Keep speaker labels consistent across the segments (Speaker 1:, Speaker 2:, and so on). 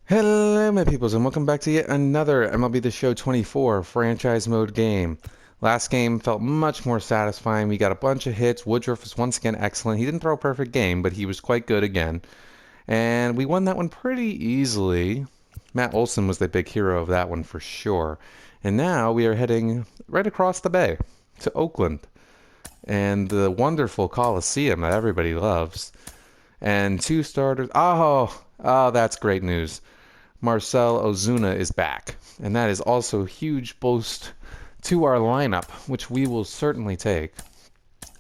Speaker 1: Hello, my peoples, and welcome back to yet another MLB The Show 24 franchise mode game. Last game felt much more satisfying. We got a bunch of hits. Woodruff was once again excellent. He didn't throw a perfect game, but he was quite good again. And we won that one pretty easily. Matt Olson was the big hero of that one for sure. And now we are heading right across the bay to Oakland and the wonderful Colosseum that everybody loves. And two starters. Oh, that's great news. Marcell Ozuna is back, and that is also a huge boost to our lineup, which we will certainly take.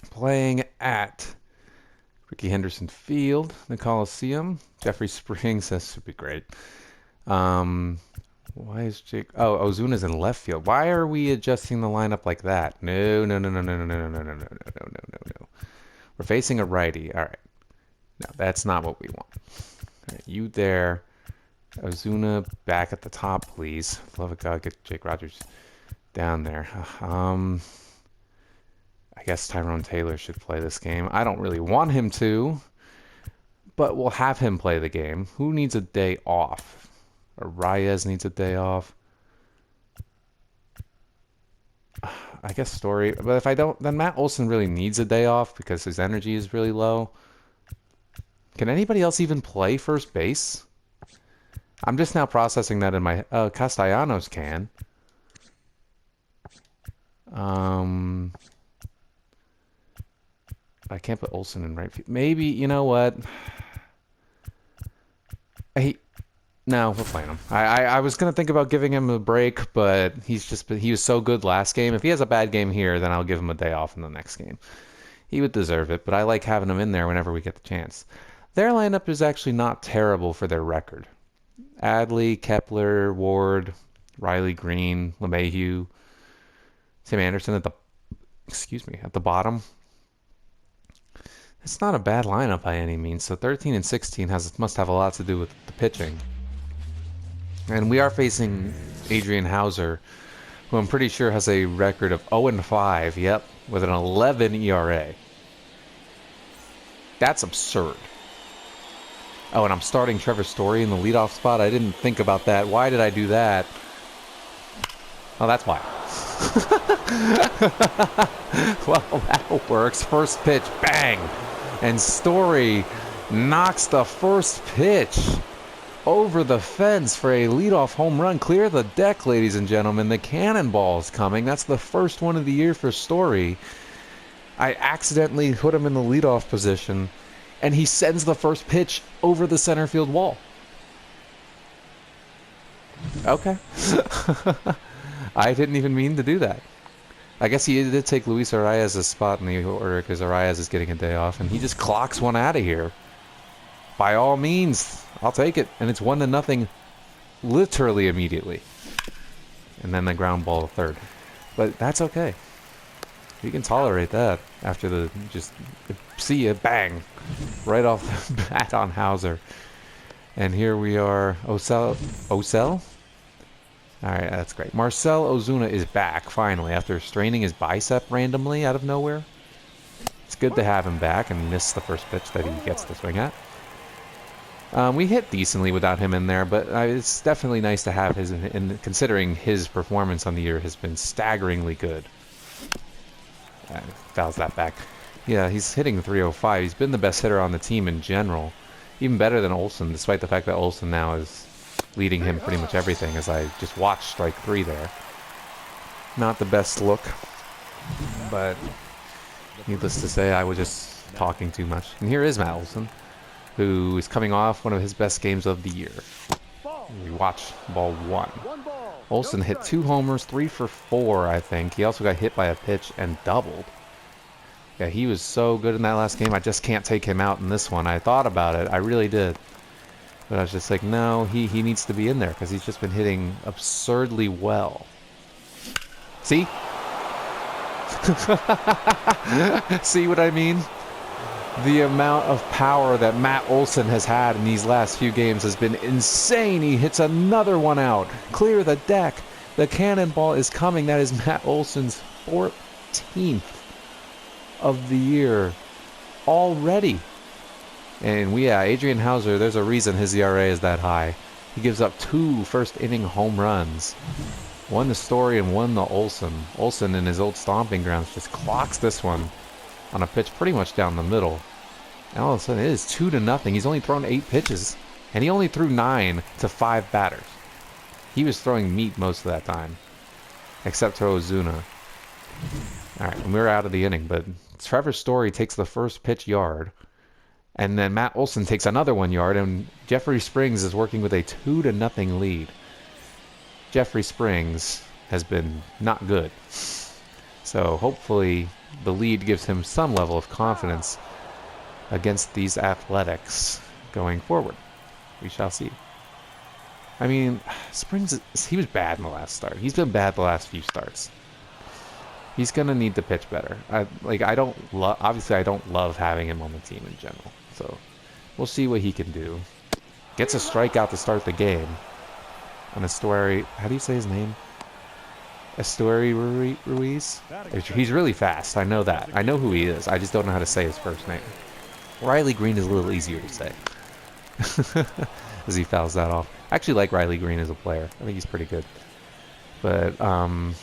Speaker 1: Playing at Ricky Henderson Field, the Coliseum. Jeffrey Springs, this would be great. Why is Jake? Oh, Ozuna's in left field. Why are we adjusting the lineup like that? No, no, no, no, no, no, no, no, no, no, no, no, no, no, no. We're facing a righty. All right. No, that's not what we want. All right, you there. Ozuna back at the top, please. Love it, God, get Jake Rogers down there. I guess Tyrone Taylor should play this game. I don't really want him to, but we'll have him play the game. Who needs a day off? Arias needs a day off. I guess Story, but if I don't, then Matt Olson really needs a day off because his energy is really low. Can anybody else even play first base? I'm just now processing that in my... Castellanos can. I can't put Olsen in right field. Maybe, you know what? No, we're playing him. I was going to think about giving him a break, but he was so good last game. If he has a bad game here, then I'll give him a day off in the next game. He would deserve it, but I like having him in there whenever we get the chance. Their lineup is actually not terrible for their record. Adley, Kepler, Ward, Riley Green, LeMahieu, Tim Anderson at the bottom. It's not a bad lineup by any means. So 13 and 16 must have a lot to do with the pitching. And we are facing Adrian Hauser, who I'm pretty sure has a record of 0 and 5. Yep, with an 11 ERA. That's absurd. Oh, and I'm starting Trevor Story in the leadoff spot. I didn't think about that. Why did I do that? Oh, that's why. Well, that works. First pitch, bang! And Story knocks the first pitch over the fence for a leadoff home run. Clear the deck, ladies and gentlemen. The cannonball's coming. That's the first one of the year for Story. I accidentally put him in the leadoff position, and he sends the first pitch over the center field wall. Okay. I didn't even mean to do that. I guess he did take Luis Arias' spot in the order because Arias is getting a day off, and he just clocks one out of here. By all means, I'll take it. And it's 1-0 literally immediately. And then the ground ball to third. But that's okay. We can tolerate that after the just see ya, bang, right off the bat on Hauser. And here we are, Osel? All right, that's great. Marcell Ozuna is back finally after straining his bicep randomly out of nowhere. It's good to have him back and miss the first pitch that he gets to swing at. We hit decently without him in there, but it's definitely nice to have his, and considering his performance on the year has been staggeringly good. Fouls that back. Yeah, he's hitting 305. He's been the best hitter on the team in general. Even better than Olsen, despite the fact that Olsen now is leading him pretty much everything, as I just watched strike 3 there. Not the best look, but needless to say, I was just talking too much. And here is Matt Olson, who is coming off one of his best games of the year. We watch ball 1. Olson hit 2 homers, 3 for 4, I think. He also got hit by a pitch and doubled. Yeah, he was so good in that last game. I just can't take him out in this one. I thought about it. I really did. But I was just like, no, he needs to be in there because he's just been hitting absurdly well. See? See what I mean? The amount of power that Matt Olson has had in these last few games has been insane. He hits another one out. Clear the deck. The cannonball is coming. That is Matt Olson's 14th of the year already. And Adrian Hauser, there's a reason his ERA is that high. He gives up 2 first-inning home runs. One to Story and one to Olsen. Olsen in his old stomping grounds just clocks this one on a pitch pretty much down the middle. And all of a sudden it is 2-0. He's only thrown 8 pitches. And he only threw 9 to 5 batters. He was throwing meat most of that time. Except to Ozuna. Alright, and we're out of the inning, but Trevor Story takes the first pitch yard. And then Matt Olson takes another 1 yard, and Jeffrey Springs is working with a 2-0 lead. Jeffrey Springs has been not good. So hopefully the lead gives him some level of confidence against these Athletics going forward. We shall see. I mean, Springs, he was bad in the last start. He's been bad the last few starts. He's gonna need to pitch better. Obviously I don't love having him on the team in general. So we'll see what he can do. Gets a strikeout to start the game. On Estuary, how do you say his name? Estuary Ruiz? He's really fast, I know that. I know who he is, I just don't know how to say his first name. Riley Green is a little easier to say. As he fouls that off. I actually like Riley Green as a player. I think he's pretty good. But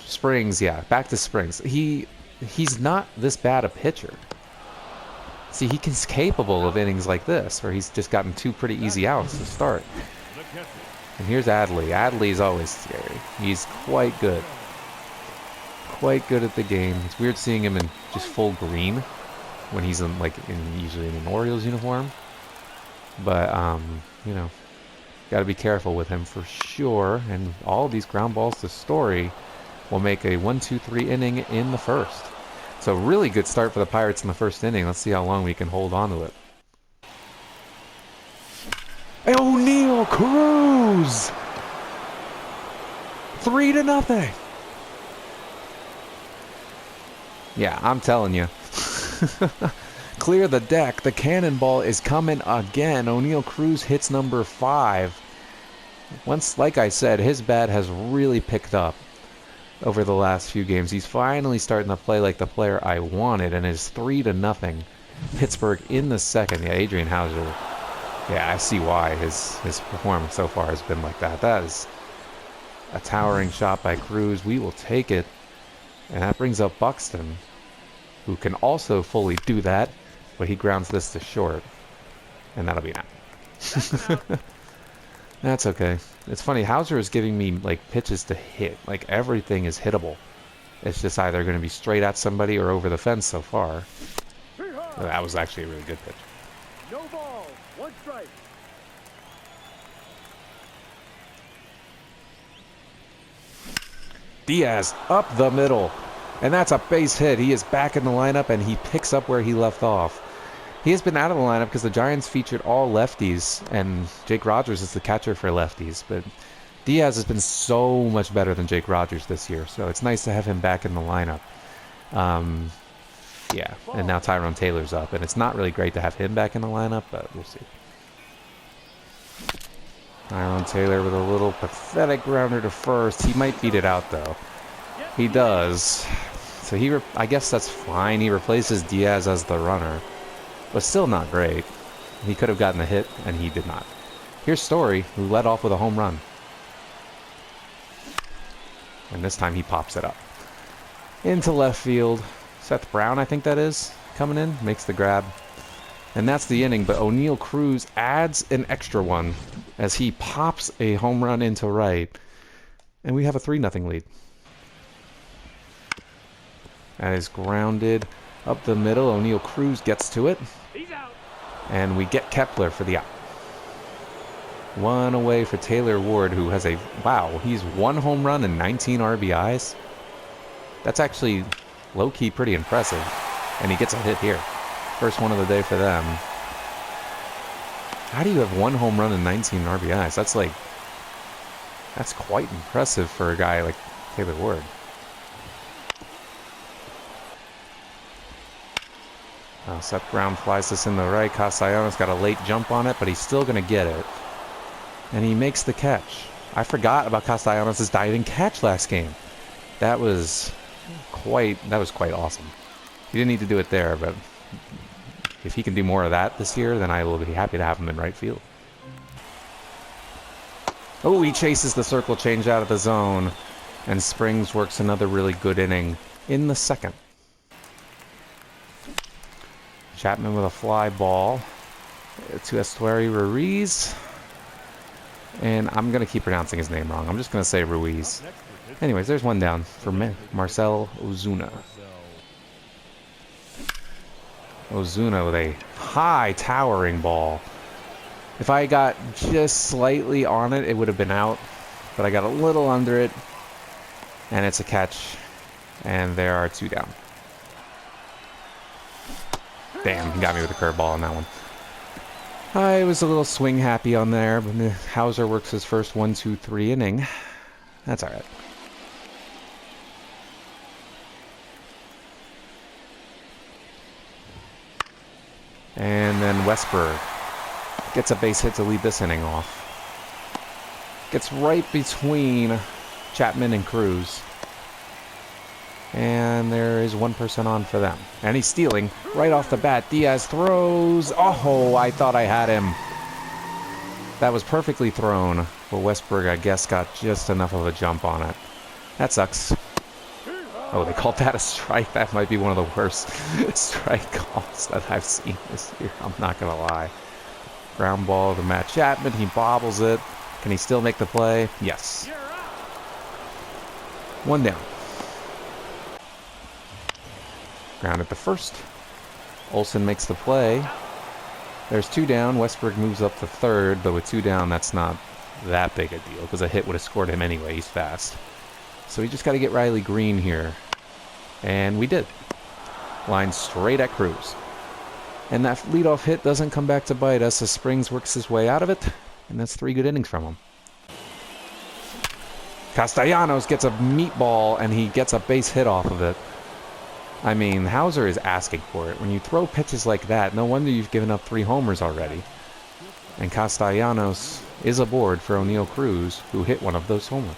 Speaker 1: Springs, yeah, back to Springs. He's not this bad a pitcher. See, he's capable of innings like this, where he's just gotten 2 pretty easy outs to start. And here's Adley. Adley's always scary. He's quite good. Quite good at the game. It's weird seeing him in just full green when he's usually in an Orioles uniform. But you know, got to be careful with him for sure. And all of these ground balls to Story will make a 1-2-3 inning in the first. So really good start for the Pirates in the first inning. Let's see how long we can hold on to it. O'Neal Cruz! 3-0. Yeah, I'm telling you. Clear the deck. The cannonball is coming again. O'Neal Cruz hits number 5. Once, like I said, his bat has really picked up over the last few games. He's finally starting to play like the player I wanted, and it's 3-0. Pittsburgh in the second. Yeah, Adrian Hauser. Yeah, I see why his performance so far has been like that. That is a towering shot by Cruz. We will take it. And that brings up Buxton, who can also fully do that, but he grounds this to short. And that'll be an out. That's okay. It's funny, Hauser is giving me pitches to hit. Everything is hittable. It's just either going to be straight at somebody or over the fence so far. That was actually a really good pitch.
Speaker 2: No ball, 1 strike.
Speaker 1: Diaz up the middle. And that's a base hit. He is back in the lineup, and he picks up where he left off. He has been out of the lineup because the Giants featured all lefties, and Jake Rogers is the catcher for lefties. But Diaz has been so much better than Jake Rogers this year, so it's nice to have him back in the lineup. Yeah, and now Tyrone Taylor's up, and it's not really great to have him back in the lineup, but we'll see. Tyrone Taylor with a little pathetic grounder to first. He might beat it out, though. He does. So I guess that's fine. He replaces Diaz as the runner, but still not great. He could have gotten a hit, and he did not. Here's Story, who led off with a home run. And this time he pops it up. Into left field. Seth Brown, I think that is, coming in, makes the grab. And that's the inning, but O'Neal Cruz adds an extra one as he pops a home run into right. And we have a 3-0 lead. That is grounded up the middle. O'Neal Cruz gets to it.
Speaker 2: He's out.
Speaker 1: And we get Kepler for the out. 1 away for Taylor Ward, who has he's 1 home run and 19 RBIs. That's actually low-key pretty impressive. And he gets a hit here. First one of the day for them. How do you have 1 home run and 19 RBIs? That's quite impressive for a guy like Taylor Ward. Seth Brown flies this in the right. Castellanos got a late jump on it, but he's still going to get it. And he makes the catch. I forgot about Castellanos' diving catch last game. That was quite awesome. He didn't need to do it there, but if he can do more of that this year, then I will be happy to have him in right field. Oh, he chases the circle change out of the zone. And Springs works another really good inning in the second. Chapman with a fly ball to Estuary Ruiz. And I'm going to keep pronouncing his name wrong. I'm just going to say Ruiz. Anyways, there's one down for Marcel Ozuna. Ozuna with a high towering ball. If I got just slightly on it, it would have been out. But I got a little under it. And it's a catch. And there are 2 down. Damn, he got me with a curveball on that one. I was a little swing happy on there, but Hauser works his first 1-2-3 inning. That's alright. And then Westberg gets a base hit to lead this inning off. Gets right between Chapman and Cruz. And there is one person on for them. And he's stealing right off the bat. Diaz throws. Oh, I thought I had him. That was perfectly thrown. But Westberg, I guess, got just enough of a jump on it. That sucks. Oh, they called that a strike. That might be one of the worst strike calls that I've seen this year. I'm not going to lie. Ground ball to Matt Chapman. He bobbles it. Can he still make the play? Yes. 1 down. Grounded to first. Olsen makes the play. There's 2 down. Westberg moves up to third, but with 2 down, that's not that big a deal because a hit would have scored him anyway. He's fast. So we just got to get Riley Green here. And we did. Line straight at Cruz. And that leadoff hit doesn't come back to bite us as Springs works his way out of it. And that's 3 good innings from him. Castellanos gets a meatball and he gets a base hit off of it. I mean, Hauser is asking for it. When you throw pitches like that, no wonder you've given up 3 homers already. And Castellanos is aboard for O'Neal Cruz, who hit one of those homers.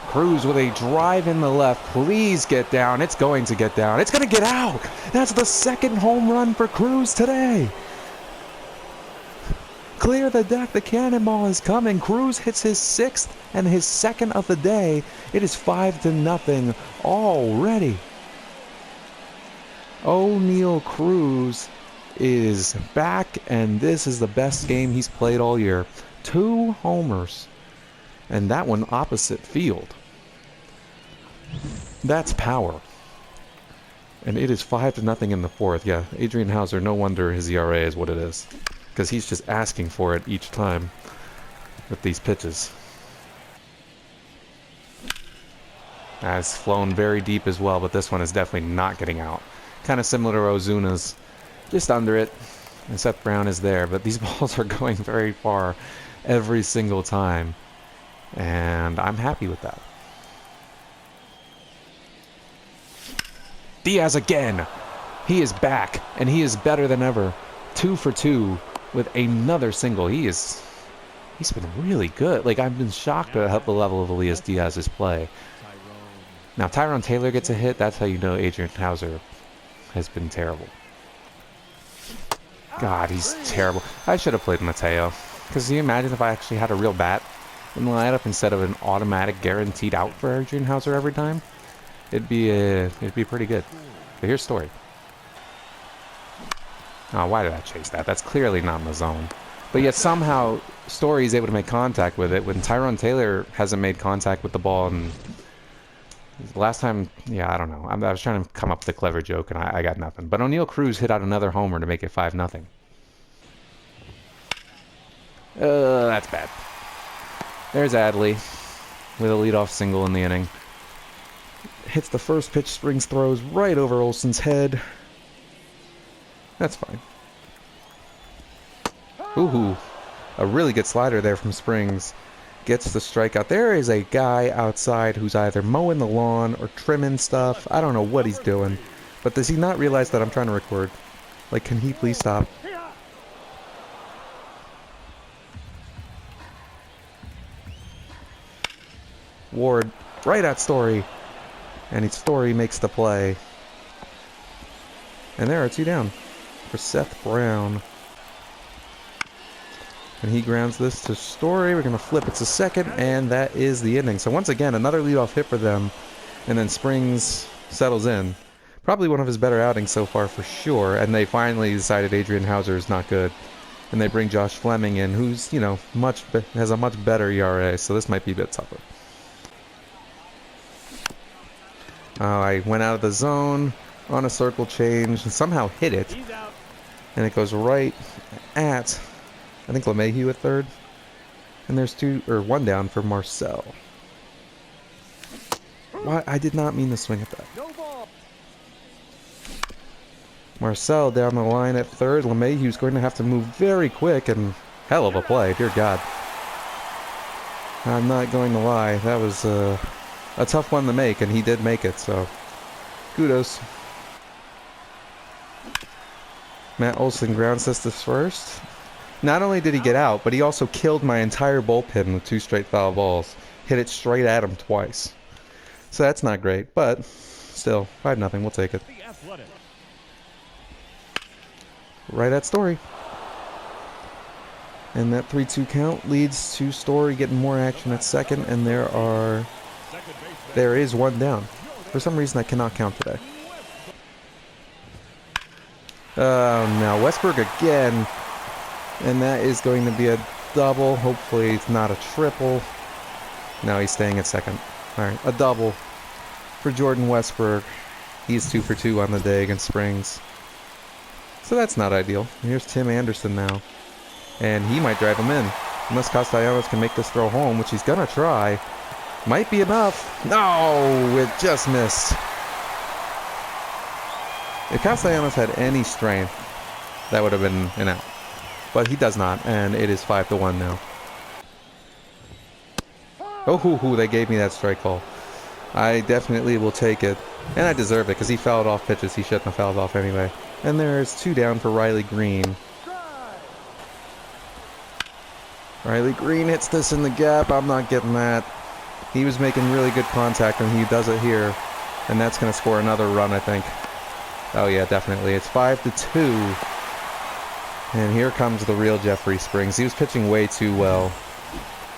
Speaker 1: Cruz with a drive in the left. Please get down. It's going to get down. It's going to get out. That's the 2nd home run for Cruz today. Clear the deck. The cannonball is coming. Cruz hits his 6th and his 2nd of the day. It is 5-0 already. O'Neal Cruz is back, and this is the best game he's played all year. 2 homers, and that one opposite field. That's power. And it is 5-0 in the 4th. Yeah, Adrian Hauser, no wonder his ERA is what it is. Because he's just asking for it each time with these pitches. Has flown very deep as well, but this one is definitely not getting out. Kind of similar to Ozuna's. Just under it. And Seth Brown is there, but these balls are going very far every single time. And I'm happy with that. Diaz again! He is back, and he is better than ever. 2 for 2 with another single. He's been really good. Like, I've been shocked at the level of Elias Diaz's play. Now, Tyrone Taylor gets a hit. That's how you know Adrian Hauser has been terrible. God, he's terrible. I should have played Mateo. Because can you imagine if I actually had a real bat in the lineup instead of an automatic guaranteed out for Adrian Hauser every time? It'd be pretty good. But here's Story. Oh, why did I chase that? That's clearly not in the zone. But yet somehow Story is able to make contact with it when Tyrone Taylor hasn't made contact with the ball. And last time, yeah, I don't know. I was trying to come up with a clever joke and I got nothing. But O'Neal Cruz hit out another homer to make it 5-0. That's bad. There's Adley with a leadoff single in the inning. Hits the first pitch, Springs throws right over Olsen's head. That's fine. Ooh, a really good slider there from Springs. Gets the strikeout. There is a guy outside who's either mowing the lawn or trimming stuff. I don't know what he's doing. But does he not realize that I'm trying to record? Like, can he please stop? Ward, right at Story. And Story makes the play. And there are 2 down for Seth Brown. And he grounds this to Story. We're going to flip it to second, and that is the inning. So once again, another leadoff hit for them, and then Springs settles in. Probably one of his better outings so far for sure, and they finally decided Adrian Hauser is not good. And they bring Josh Fleming in, who's, you know, has a much better ERA, so this might be a bit tougher. I went out of the zone on a circle change and somehow hit it. And it goes right at, I think, LeMahieu at third. And there's one down for Marcel. Why? I did not mean to swing at that. Marcel down the line at third. LeMahieu's going to have to move very quick, and hell of a play, dear God. I'm not going to lie, that was a tough one to make, and he did make it, so kudos. Matt Olson grounds this to first. Not only did he get out, but he also killed my entire bullpen with 2 straight foul balls. Hit it straight at him twice. So that's not great, but still, 5-0, we'll take it. Right at Story. And that 3-2 count leads to Story getting more action at second, and there is one down. For some reason I cannot count today. Now Westberg again, and that is going to be a double. Hopefully it's not a triple. No, he's staying at second. Alright, a double for Jordan Westberg. He's 2 for 2 on the day against Springs. So that's not ideal. Here's Tim Anderson now. And he might drive him in. Unless Castellanos can make this throw home, which he's going to try. Might be enough. No, it just missed. If Castellanos had any strength, that would have been an out. But he does not, and it is 5-1 now. Oh, they gave me that strike call. I definitely will take it. And I deserve it, because he fouled off pitches he shouldn't have fouled off anyway. And there's 2 down for Riley Green. Riley Green hits this in the gap. I'm not getting that. He was making really good contact, and he does it here. And that's going to score another run, I think. Oh, yeah, definitely. It's 5-2. And here comes the real Jeffrey Springs. He was pitching way too well.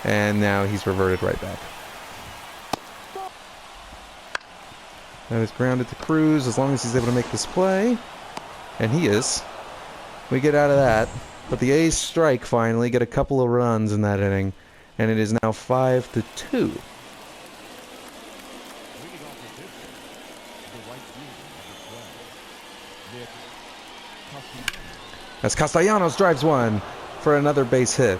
Speaker 1: And now he's reverted right back. That is grounded to Cruz as long as he's able to make this play. And he is. We get out of that. But the A's strike finally, get a couple of runs in that inning. And it is now 5-2. As Castellanos drives one for another base hit.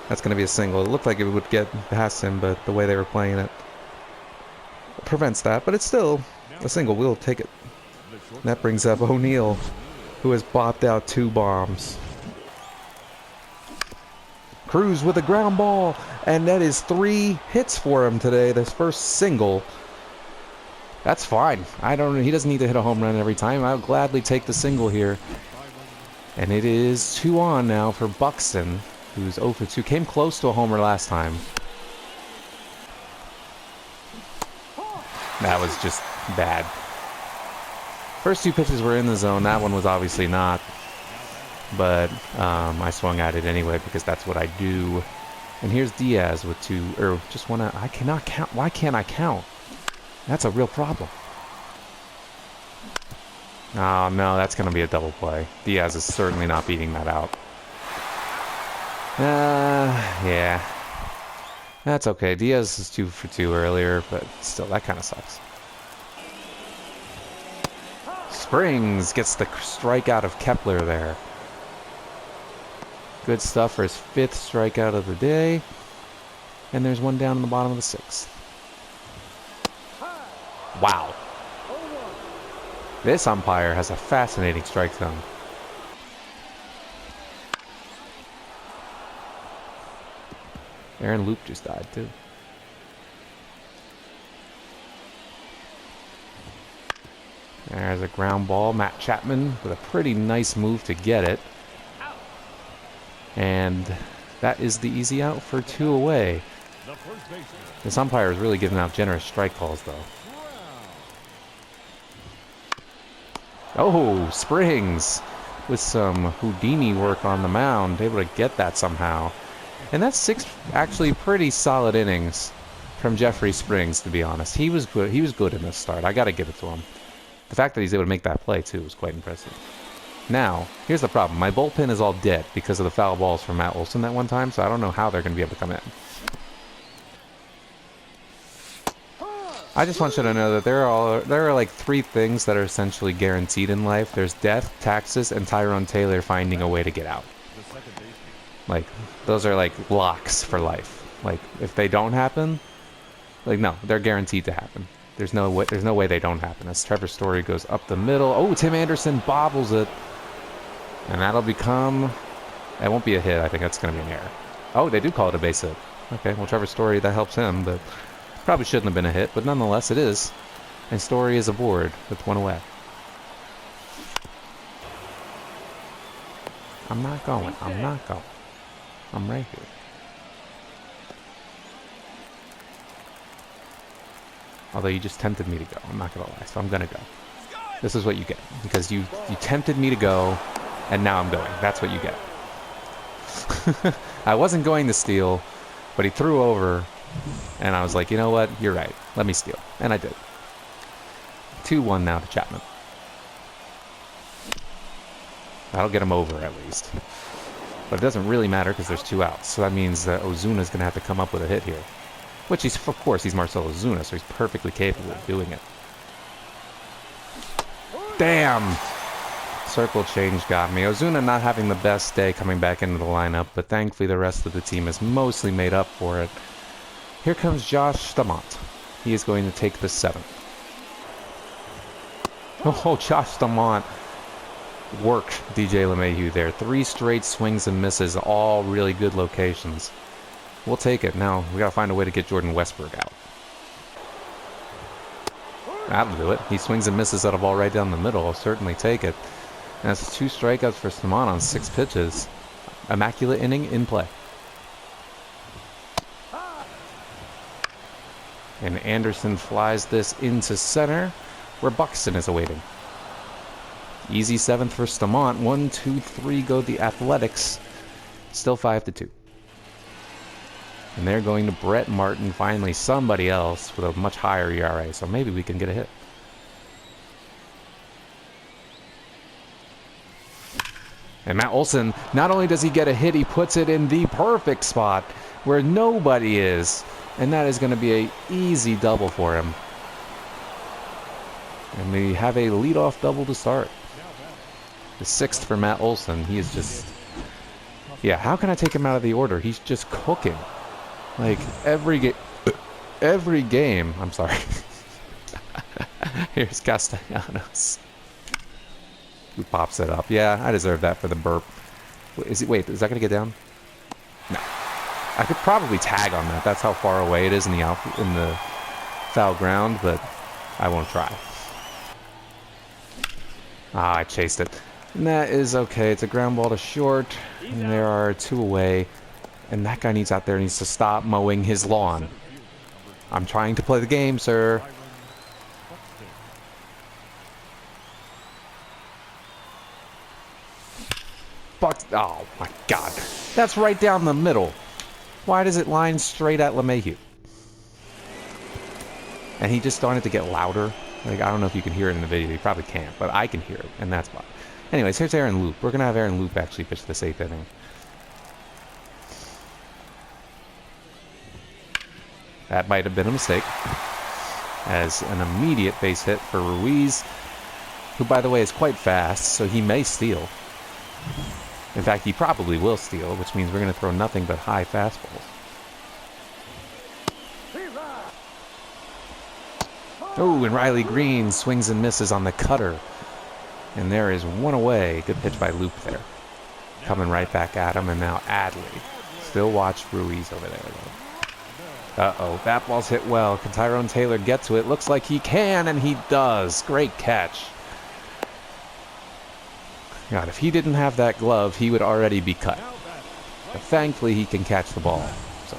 Speaker 1: That's going to be a single. It looked like it would get past him, but the way they were playing it prevents that. But it's still a single. We'll take it. That brings up O'Neill, who has bopped out 2 bombs. Cruz with a ground ball, and that is 3 hits for him today. This first single. That's fine. He doesn't need to hit a home run every time. I'll gladly take the single here. And it is 2 on now for Buxton, who's 0 for 2. Came close to a homer last time. That was just bad. First 2 pitches were in the zone. That one was obviously not. But I swung at it anyway because that's what I do. And here's Diaz with 2, or just 1 out. I cannot count. Why can't I count? That's a real problem. Oh, no, that's going to be a double play. Diaz is certainly not beating that out. Yeah. That's okay. Diaz is 2 for 2 earlier, but still, that kind of sucks. Springs gets the strikeout of Kepler there. Good stuff for his 5th strikeout of the day. And there's 1 down in the bottom of the 6th. Wow. This umpire has a fascinating strike zone. Aaron Loop just died too. There's a ground ball. Matt Chapman with a pretty nice move to get it. And that is the easy out for 2 away. This umpire is really giving out generous strike calls though. Oh, Springs with some Houdini work on the mound, able to get that somehow. And that's 6 actually pretty solid innings from Jeffrey Springs, to be honest. He was good. He was good in this start. I got to give it to him. The fact that he's able to make that play, too, was quite impressive. Now, here's the problem. My bullpen is all dead because of the foul balls from Matt Olson that one time, so I don't know how they're going to be able to come in. I just want you to know that there are like 3 things that are essentially guaranteed in life. There's death, taxes, and Tyrone Taylor finding a way to get out. Like, those are like locks for life. Like, if they don't happen, like, no, they're guaranteed to happen. There's no way they don't happen. As Trevor Story goes up the middle. Oh, Tim Anderson bobbles it. And that'll become... It won't be a hit. I think that's going to be an error. Oh, they do call it a base hit. Okay, well, Trevor Story, that helps him, but probably shouldn't have been a hit. But nonetheless, it is. And Story is aboard with 1 away. I'm not going. I'm not going. I'm right here. Although you just tempted me to go. I'm not going to lie, so I'm going to go. This is what you get. Because you tempted me to go, and now I'm going. That's what you get. I wasn't going to steal, but he threw over, and I was like, you know what? You're right. Let me steal. And I did. 2-1 now to Chapman. That'll get him over, at least. But it doesn't really matter because there's 2 outs. So that means that Ozuna's going to have to come up with a hit here. Which he's, of course, he's Marcell Ozuna, so he's perfectly capable of doing it. Damn! Circle change got me. Ozuna not having the best day coming back into the lineup, but thankfully the rest of the team has mostly made up for it. Here comes Josh Staumont. He is going to take the 7th. Oh, Josh Staumont worked DJ LeMahieu there. 3 straight swings and misses, all really good locations. We'll take it. Now, we gotta find a way to get Jordan Westburg out. That'll do it. He swings and misses at a ball right down the middle. I'll certainly take it. And that's 2 strikeouts for Staumont on 6 pitches. Immaculate inning in play. And Anderson flies this into center, where Buxton is awaiting. Easy 7th for Staumont. 1, 2, 3 go the Athletics. Still 5-2. And they're going to Brett Martin, finally somebody else with a much higher ERA. So maybe we can get a hit. And Matt Olson, not only does he get a hit, he puts it in the perfect spot where nobody is. And that is going to be an easy double for him. And we have a leadoff double to start. The 6th for Matt Olson. He is just... Yeah, how can I take him out of the order? He's just cooking. Like, every game... I'm sorry. Here's Castellanos. Who pops it up. Yeah, I deserve that for the burp. Wait, is that going to get down? No. I could probably tag on that. That's how far away it is in the foul ground, but I won't try. Ah, I chased it. And that is okay. It's a ground ball to short. And there are 2 away. And that guy needs to stop mowing his lawn. I'm trying to play the game, sir. Oh, my God. That's right down the middle. Why does it line straight at LeMahieu? And he just started to get louder. Like, I don't know if you can hear it in the video. You probably can't, but I can hear it, and that's why. Anyways, here's Aaron Loop. We're going to have Aaron Loop actually pitch this 8th inning. That might have been a mistake. As an immediate base hit for Ruiz, who, by the way, is quite fast, so he may steal. In fact, he probably will steal, which means we're going to throw nothing but high fastballs. Oh, and Riley Green swings and misses on the cutter. And there is 1 away. Good pitch by Loop there. Coming right back at him, and now Adley. Still watch Ruiz over there, though. Uh-oh, that ball's hit well. Can Tyrone Taylor get to it? Looks like he can, and he does. Great catch. God, if he didn't have that glove, he would already be cut. But thankfully, he can catch the ball. So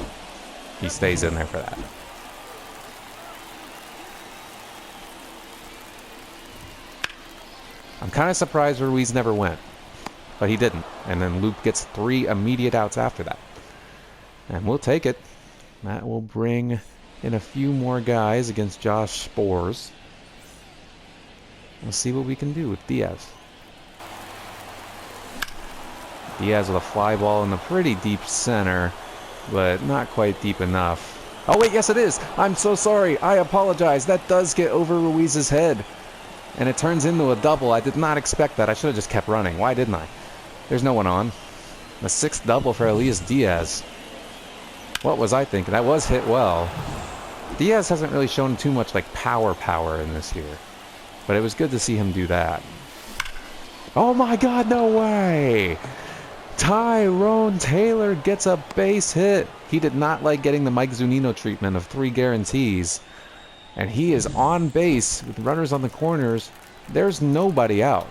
Speaker 1: he stays in there for that. I'm kind of surprised Ruiz never went. But he didn't. And then Loop gets 3 immediate outs after that. And we'll take it. That will bring in a few more guys against Josh Spores. We'll see what we can do with Diaz. Diaz with a fly ball in the pretty deep center, but not quite deep enough. Oh wait, yes it is! I'm so sorry, I apologize. That does get over Ruiz's head. And it turns into a double. I did not expect that. I should have just kept running. Why didn't I? There's no one on. The 6th double for Elias Diaz. What was I thinking? That was hit well. Diaz hasn't really shown too much like power in this year. But it was good to see him do that. Oh my god, no way! Tyrone Taylor gets a base hit. He did not like getting the Mike Zunino treatment of 3 guarantees. And he is on base with runners on the corners. There's nobody out.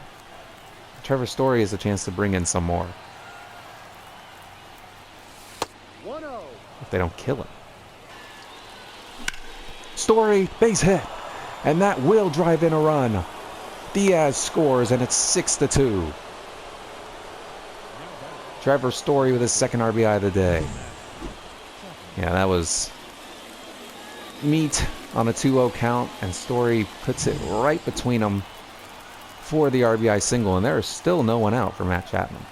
Speaker 1: Trevor Story has a chance to bring in some more.
Speaker 2: 1-0.
Speaker 1: If they don't kill him. Story, base hit. And that will drive in a run. Diaz scores, and it's 6-2. Trevor Story with his 2nd RBI of the day. Yeah, that was meat on a 2-0 count, and Story puts it right between them for the RBI single, and there is still no one out for Matt Chapman.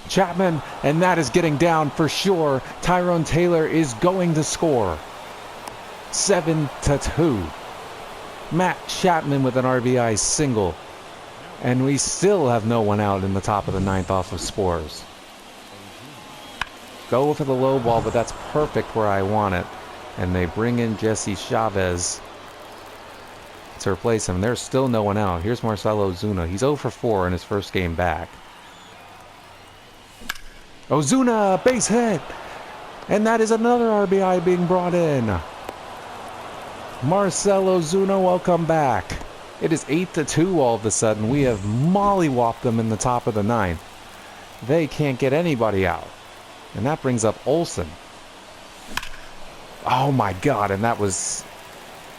Speaker 1: Chapman, and that is getting down for sure. Tyrone Taylor is going to score. 7-2. Matt Chapman with an RBI single. And we still have no one out in the top of the 9th off of Spores. Go for the low ball, but that's perfect where I want it. And they bring in Jesse Chavez to replace him. There's still no one out. Here's Marcelo Ozuna. He's 0 for 4 in his first game back. Ozuna, base hit! And that is another RBI being brought in. Marcelo Ozuna, welcome back. It is 8-2 all of a sudden. We have mollywopped them in the top of the 9th. They can't get anybody out. And that brings up Olsen. Oh my god, and that was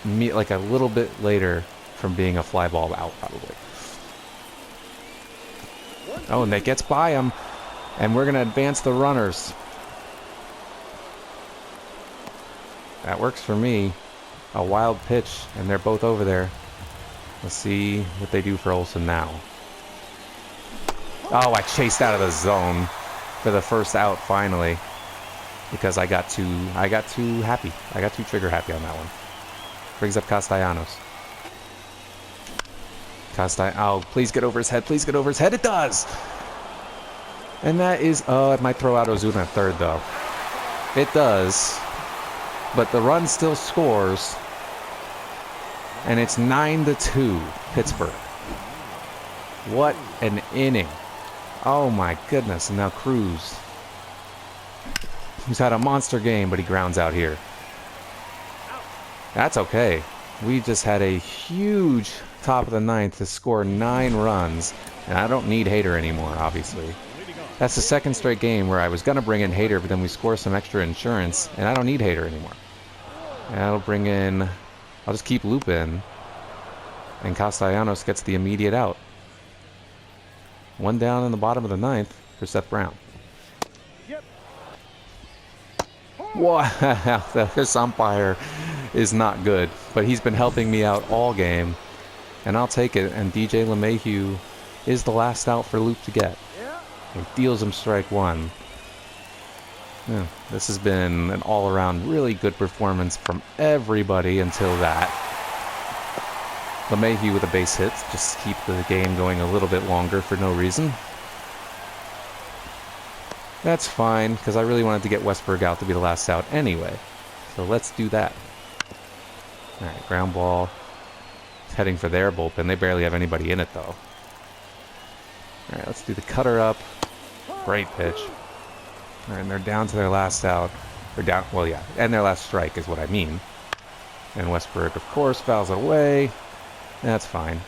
Speaker 1: like a little bit later from being a fly ball out, probably. Oh, and that gets by him. And we're going to advance the runners. That works for me. A wild pitch, and they're both over there. Let's see what they do for Olsen now. Oh, I chased out of the zone for the first out finally. Because I got too happy. I got too trigger happy on that one. Brings up Castellanos. Oh, please get over his head. Please get over his head. It does! And that is... Oh, it might throw out Ozuna at 3rd, though. It does. But the run still scores. And it's 9-2, Pittsburgh. What an inning. Oh, my goodness. And now Cruz. He's had a monster game, but he grounds out here. That's okay. We just had a huge top of the 9th to score 9 runs. And I don't need Hader anymore, obviously. That's the 2nd straight game where I was going to bring in Hader, but then we score some extra insurance, and I don't need Hader anymore. And that'll bring in... I'll just keep Loop in. And Castellanos gets the immediate out. 1 down in the bottom of the 9th for Seth Brown. Wow, this umpire is not good, but he's been helping me out all game. And I'll take it, and DJ LeMahieu is the last out for Loop to get. He deals him strike 1. Yeah, this has been an all-around really good performance from everybody until that. LeMahieu with a base hit, just keep the game going a little bit longer for no reason. That's fine, because I really wanted to get Westberg out to be the last out anyway. So let's do that. Alright, ground ball. It's heading for their bullpen. They barely have anybody in it, though. Alright, let's do the cutter up. Great pitch. Alright, and they're down to their last out. Or down, well, yeah, and their last strike is what I mean. And Westberg, of course, fouls it away. That's fine.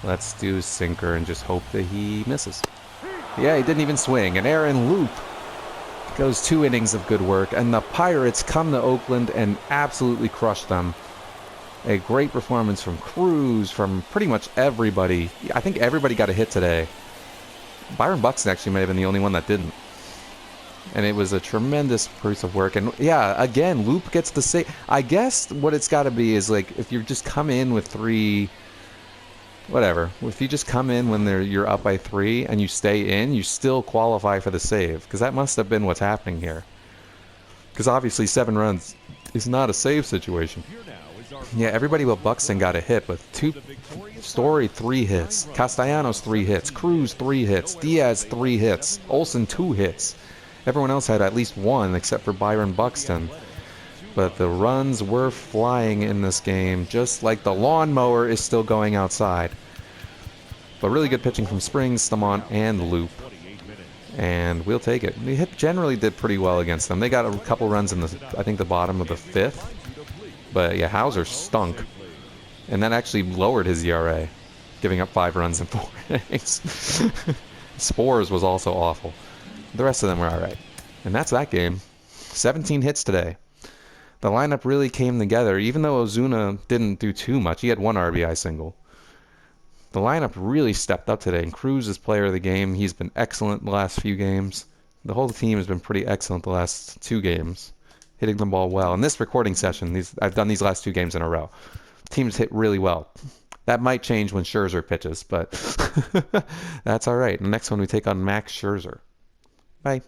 Speaker 1: Let's do sinker and just hope that he misses. Yeah, he didn't even swing. And Aaron Loop goes 2 innings of good work. And the Pirates come to Oakland and absolutely crush them. A great performance from Cruz, from pretty much everybody. I think everybody got a hit today. Byron Buxton actually may have been the only one that didn't. And it was a tremendous piece of work. And yeah, again, Loop gets the save. I guess what it's got to be is like if you just come in with three, whatever. If you just come in when you're up by 3 and you stay in, you still qualify for the save. Because that must have been what's happening here. Because obviously 7 runs is not a save situation. Yeah, everybody but Buxton got a hit, with Story 3 hits, Castellanos 3 hits, Cruz 3 hits, Diaz 3 hits, Olsen 2 hits. Everyone else had at least 1 except for Byron Buxton. But the runs were flying in this game, just like the lawnmower is still going outside. But really good pitching from Springs, Stamont, and Loop. And we'll take it. We generally did pretty well against them. They got a couple runs in I think the bottom of the 5th. But yeah, Hauser stunk. And that actually lowered his ERA, giving up 5 runs in 4 innings. Spores was also awful. The rest of them were alright. And that's that game. 17 hits today. The lineup really came together, even though Ozuna didn't do too much. He had 1 RBI single. The lineup really stepped up today, and Cruz is player of the game. He's been excellent the last few games. The whole team has been pretty excellent the last 2 games, hitting the ball well. In this recording session, I've done these last 2 games in a row. Teams hit really well. That might change when Scherzer pitches, but that's all right. The next one we take on Max Scherzer. Bye.